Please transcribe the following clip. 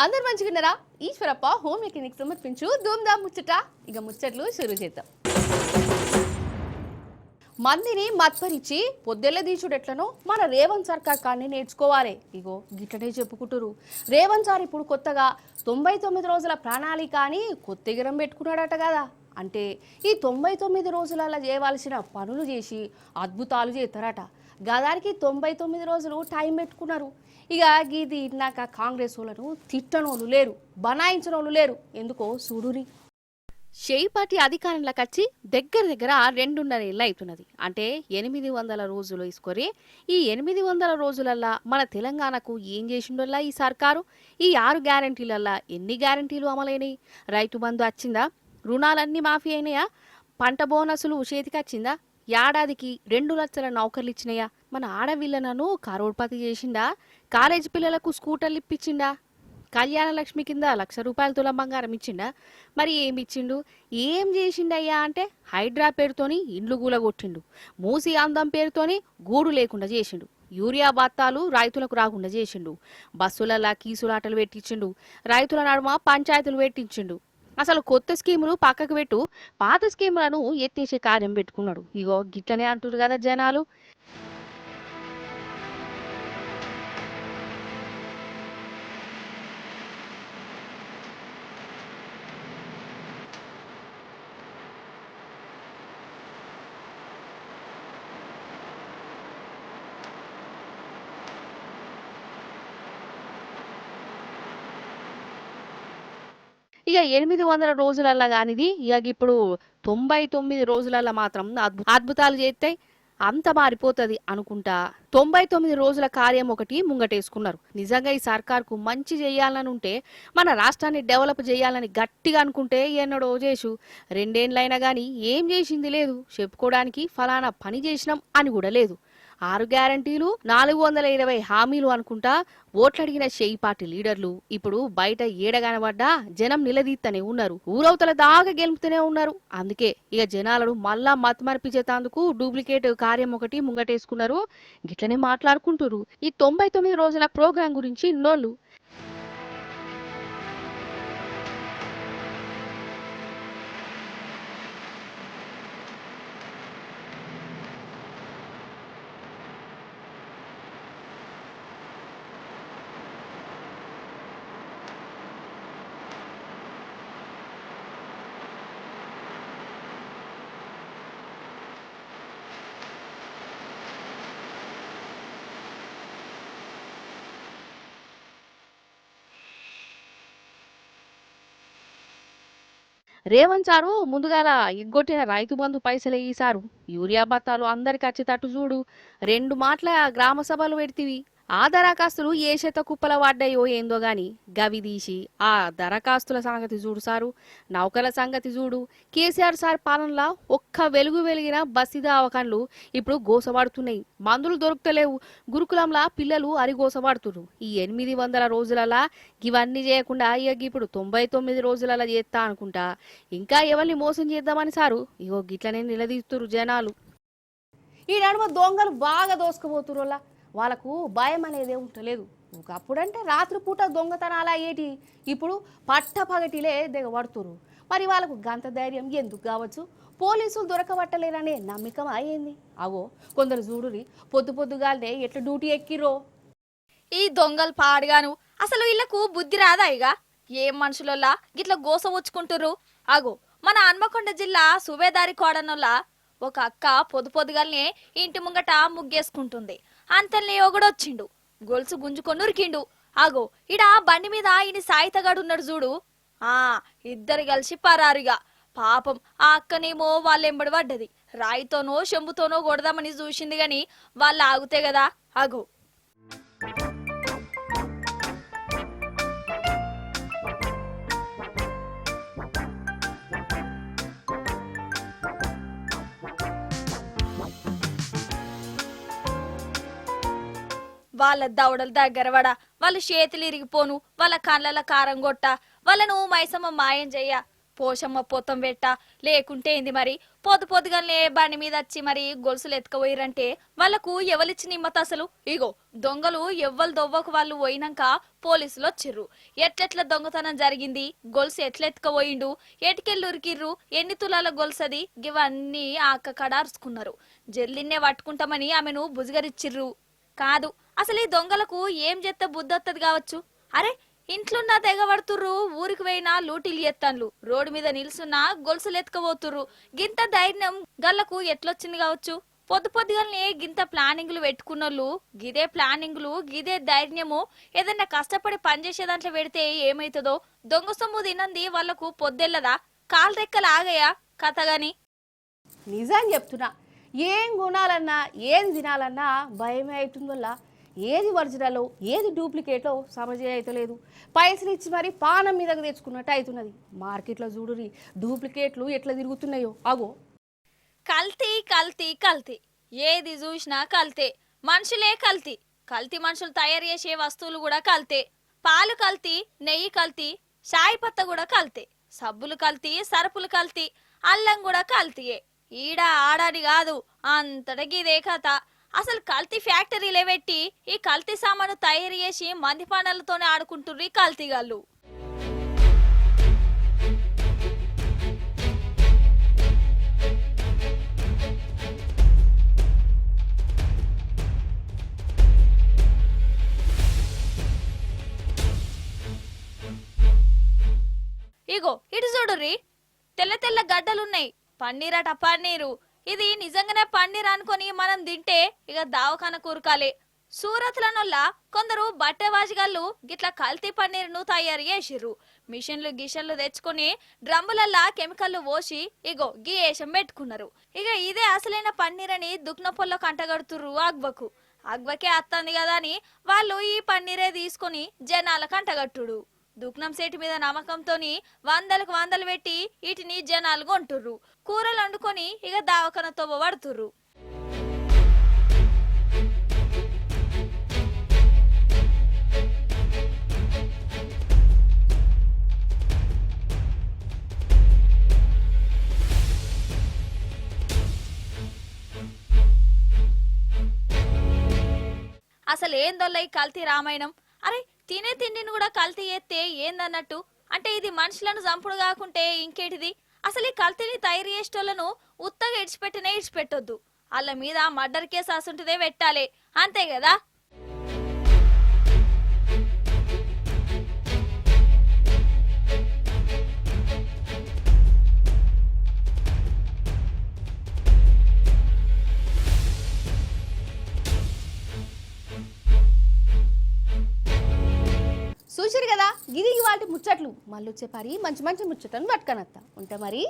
అందరు మంచిగున్నారా? Eeshwarappa home clinic సమర్పించు ధూమ్ధామ్ ముచ్చట. ఇక ముచ్చట్లు షురూ చేద్దాం. మందిని మత్పరిచి పొద్దెల్ల దీచుడెట్లనో మన రేవంత్ సర్కార్ కాన్ని నేర్చుకోవాలి. ఇగో గిట్టనే చెప్పుకుంటురు. రేవంత్ సార్ ఇప్పుడు కొత్తగా 99 రోజుల ప్రణాళిక అని కొత్త ఎగరం పెట్టుకున్నాడట కదా. అంటే ఈ 99 రోజులలో చేయవలసిన పనులు చేసి అద్భుతాలు చేస్తారట. గదానికి 99 రోజులు టైం పెట్టుకున్నారు. ఇక గీది ఇన్నాక కాంగ్రెస్ వాళ్ళను తిట్టనోళ్ళు లేరు, బనాయించనోళ్ళు లేరు. ఎందుకో చూడురి. షేయి పార్టీ అధికారంలోకి వచ్చి దగ్గర 2.5 ఏళ్ళు అవుతున్నది. అంటే 800 రోజులు ఇసుకొని ఈ 800 రోజులల్లా మన తెలంగాణకు ఏం చేసిండల్లా ఈ సర్కారు? ఈ 6 గ్యారంటీలల్లా ఎన్ని గ్యారంటీలు అమలైనయి? రైతు బంధు వచ్చిందా? రుణాలన్నీ మాఫీ అయినాయా? పంట బోనసులు చేతికొచ్చిందా? ఏడాదికి 2 లక్షల నౌకర్లు ఇచ్చినాయా? మన ఆడవిళ్ళను కరోడ్పతి చేసిండా? కాలేజీ పిల్లలకు స్కూటర్లు ఇప్పించిండా? కళ్యాణ లక్ష్మి కింద 1,00,000 రూపాయల తులం బంగారం ఇచ్చిండా? మరి ఏమి ఇచ్చిండు? ఏం చేసిండయ్యా అంటే హైడ్రా పేరుతోని ఇండ్లు గూలగొట్టిండు, మూసి అందం పేరుతోని గూడు లేకుండా చేసిండు, యూరియా బత్తాలు రైతులకు రాకుండా చేసిండు, బస్సులలా కీసులాటలు పెట్టించిండు, రైతుల నడుమ పంచాయతీలు పెట్టించిండు. అసలు కొత్త స్కీములు పక్కకు పెట్టు, పాత స్కీములను ఎత్తేసే కార్యం పెట్టుకున్నాడు. ఇగో గిట్లనే అంటున్నారు కదా జనాలు. ఇక 800 రోజులల్లా కానిది ఇక ఇప్పుడు 99 రోజులల్లా మాత్రం అద్భుతాలు చేస్తే అంత మారిపోతుంది అనుకుంటా 99 రోజుల కార్యం ఒకటి ముంగటేసుకున్నారు. నిజంగా ఈ సర్కార్కు మంచి చేయాలని ఉంటే, మన రాష్ట్రాన్ని డెవలప్ చేయాలని గట్టిగా అనుకుంటే ఎన్నడో చేసు 2 ఏళ్ళైనా కానీ ఏం చేసింది లేదు. చెప్పుకోవడానికి ఫలానా పని చేసినాం అని కూడా లేదు. 6 గ్యారంటీలు, 420 హామీలు అనుకుంటా ఓట్లడిగిన షేయి పార్టీ లీడర్లు ఇప్పుడు బయట ఏడగనబడ్డా జనం నిలదీస్తూనే ఉన్నారు. ఊరవతల దాకా గెలుపుతూనే ఉన్నారు. అందుకే ఇక జనాలను మళ్ళా మతమర్పించేందుకు డూప్లికేట్ కార్యం ఒకటి ముంగటేసుకున్నారు. గిట్లనే మాట్లాడుకుంటారు ఈ 99 రోజుల ప్రోగ్రాం గురించి ఇన్నోళ్ళు. రేవంత్ సారు ముందుగాల ఎగ్గొట్టిన రైతు బంధు పైసలే ఈసారు యూరియా బత్తాలు అందరికి వచ్చేటట్టు చూడు. 2 మాటల గ్రామ సభలు పెడితివి. ఆ దరఖాస్తులు ఏ చేత కుప్పల పడ్డాయో ఏందో గాని గవి తీసి ఆ దరఖాస్తుల సంగతి చూడు సారు. నౌకల సంగతి చూడు. కేసీఆర్ సార్ పాలనలా ఒక్క వెలుగు వెలిగిన బస్సి దావకాన్లు ఇప్పుడు గోసపడుతున్నాయి. మందులు దొరుకుతలేవు. గురుకులంలా పిల్లలు అరిగోసపడుతున్నారు. ఈ 800 రోజులలా ఇవన్నీ చేయకుండా ఇక ఇప్పుడు 99 రోజులలా చేస్తా అనుకుంటా ఇంకా ఎవరిని మోసం చేద్దామని సారు ఇగో గిట్లనే నిలదీస్తున్నారు జనాలు. ఈ నడుమ దొంగలు బాగా దోసుకుపోతురోలా వాళ్ళకు భయం అనేది ఉండలేదు. ఒకప్పుడంటే రాత్రిపూట దొంగతనాలు అయ్యేటి, ఇప్పుడు పట్టపగటిలే దిగబడుతురు. మరి వాళ్ళకు గంత ధైర్యం ఎందుకు కావచ్చు? పోలీసులు దొరకబట్టలేరనే నమ్మకం అయ్యింది. అవో కొందరు చూడురి పొద్దుగాలనే ఎట్లా డ్యూటీ ఎక్కిరో. ఈ దొంగలు పాడుగాను అసలు వీళ్ళకు బుద్ధి రాదా? ఇక ఏం మనుషులల్లా గిట్ల గోస వచ్చుకుంటుర్రు. అగో మన హన్మకొండ జిల్లా సుబేదారి కోడనొల్ల ఒక అక్క పొద్దుగాలనే ఇంటి ముంగట ముగ్గేసుకుంటుంది. అంతల్నే ఒకడొచ్చిండు, గొలుసు గుంజుకొని ఉరికిండు. ఆగో ఇడ బండి మీద ఈయన సాయితగాడు ఉన్నాడు చూడు. ఇద్దరు కలిసి పరారుగా. పాపం ఆ అక్కనేమో వాళ్ళెంబడి పడ్డది. రాయితోనో చెంబుతోనో కొడదామని చూసింది గాని వాళ్ళు ఆగుతే కదా. ఆగో వాళ్ళ దవడల దగ్గర వడ, వాళ్ళ చేతులు ఇరిగిపోను, వాళ్ళ కళ్ళల కారం కొట్ట, వాళ్ళను మైసమ్మ మాయం చెయ్య. పోషమ్మ పొత్తం పెట్ట లేకుంటే ఏంది మరి పొద్దుగానే బండి మీద వచ్చి మరి గొలుసులు ఎత్తుకుపోయిరంటే వాళ్ళకు ఎవరిచ్చిన నిమ్మత అసలు ఇగో దొంగలు ఎవ్వరు దొవ్వకు వాళ్ళు పోయినాక పోలీసులు వచ్చిర్రు ఎట్లెట్ల దొంగతనం జరిగింది గొలుసు ఎట్ల ఎత్తుకుపోయిండు ఎటుకెళ్ళి ఉరికిర్రు ఎన్ని తులాల గొలుసది ఇవన్నీ ఆ అక్క కడ అరుచుకున్నారు జల్లిన్నే పట్టుకుంటామని ఆమెను బుజగరిచ్చిర్రు కాదు అసలు ఈ దొంగలకు ఏం చేస్తే బుద్ధి వత్తది కావచ్చు అరే ఇంట్లున్న తెగబడుతుర్రు ఊరికి పోయినా లూటీలు ఎత్తాన్లు రోడ్డు మీద నిల్సున్నా గొలుసులు ఎత్తుకపోతుర్రు గింత ధైర్యం గల్లకు ఎట్లొచ్చింది కావచ్చు పొద్దుగానే గింత ప్లానింగ్లు పెట్టుకున్నోళ్ళు గిదే ప్లానింగ్లు గిదే ధైర్యము ఏదన్నా కష్టపడి పనిచేసే దాంట్లో పెడితే ఏమైతుందో దొంగ సొమ్ము తినంది వాళ్లకు పొద్దెల్లదా కాలు రెక్కలు ఆగయా కథగాని నిజం చెప్తున్నా ఏం కొనాలన్నా ఏది తినాలన్నా భయమే అవుతుంది వల్ల ఏది ఒరిజినలో ఏది డూప్లికేటో సమజే అయితలేదు పైసలు ఇచ్చి మరి పానం మీదకు తెచ్చుకున్నట్టు అవుతున్నది మార్కెట్లో చూడురి డూప్లికేట్లు ఎట్లా తిరుగుతున్నాయో అగో కల్తీ కల్తీ కల్తీ ఏది చూసినా కల్తే మనుషులే కల్తీ కల్తీ మనుషులు తయారు చేసే వస్తువులు కూడా కల్తే పాలు కల్తీ నెయ్యి కల్తీ షాయి పత్త కూడా కల్తే సబ్బులు కల్తీ సరుపులు కల్తీ అల్లం కూడా కల్తీయే ఈడ ఆడని కాదు అంతటా ఇదే కథ అసలు కల్తీ ఫ్యాక్టరీలే పెట్టి ఈ కల్తీ సామాను తయారు చేసి మంది పానాలతోనే ఆడుకుంటుర్రు ఈ కల్తీగాళ్ళు ఇగో ఇటు చూడుర్రి తెల్ల తెల్ల గడ్డలున్నాయి పన్నీరట పన్నీరు ఇది నిజంగానే పన్నీర్ అనుకొని మనం తింటే ఇక దావఖాన కూరకాలే సూరత్లనొల్ల కొందరు బట్టెవాజిగాళ్ళు గిట్ల కల్తీ పన్నీరును తయారు చేసిర్రు మిషన్లు తెచ్చుకొని డ్రమ్ములల్లా కెమికల్లు పోసి ఇగో గీ వేషం పెట్టుకున్నారు ఇక ఇదే అసలైన పన్నీర్ అని దుక్న పొల్లో కంటగడుతుర్రు అగ్వకే అత్తంది కదా అని వాళ్ళు ఈ పన్నీరే తీసుకొని జనాలకు అంటగట్టుడు దుక్నం సేటి మీద నమ్మకంతోని వందలకు వందలు పెట్టి వీటిని జనాలు కొంటుర్రు కూరలు వండుకొని ఇక దావకనతో పడుతుర్రు అసలు ఏందోల్ల ఈ కల్తీ రామాయణం అరే తినే తిండిని కూడా కల్తీ చేస్తే ఏందన్నట్టు అంటే ఇది మనుషులను చంపుడు కాకుంటే ఇంకేటిది అసలు ఈ కల్తీని తయారు చేసేటోళ్లను ఉత్తగా ఇడిచిపెట్టొద్దు వాళ్ళ మీద మర్డర్ కేసు అసుంటిదే పెట్టాలి అంతే కదా చూసిరు కదా గిది వాటి ముచ్చట్లు మళ్ళీ వచ్చే పరి మంచి మంచి ముచ్చటను పట్టుకనత్తా ఉంటా మరి.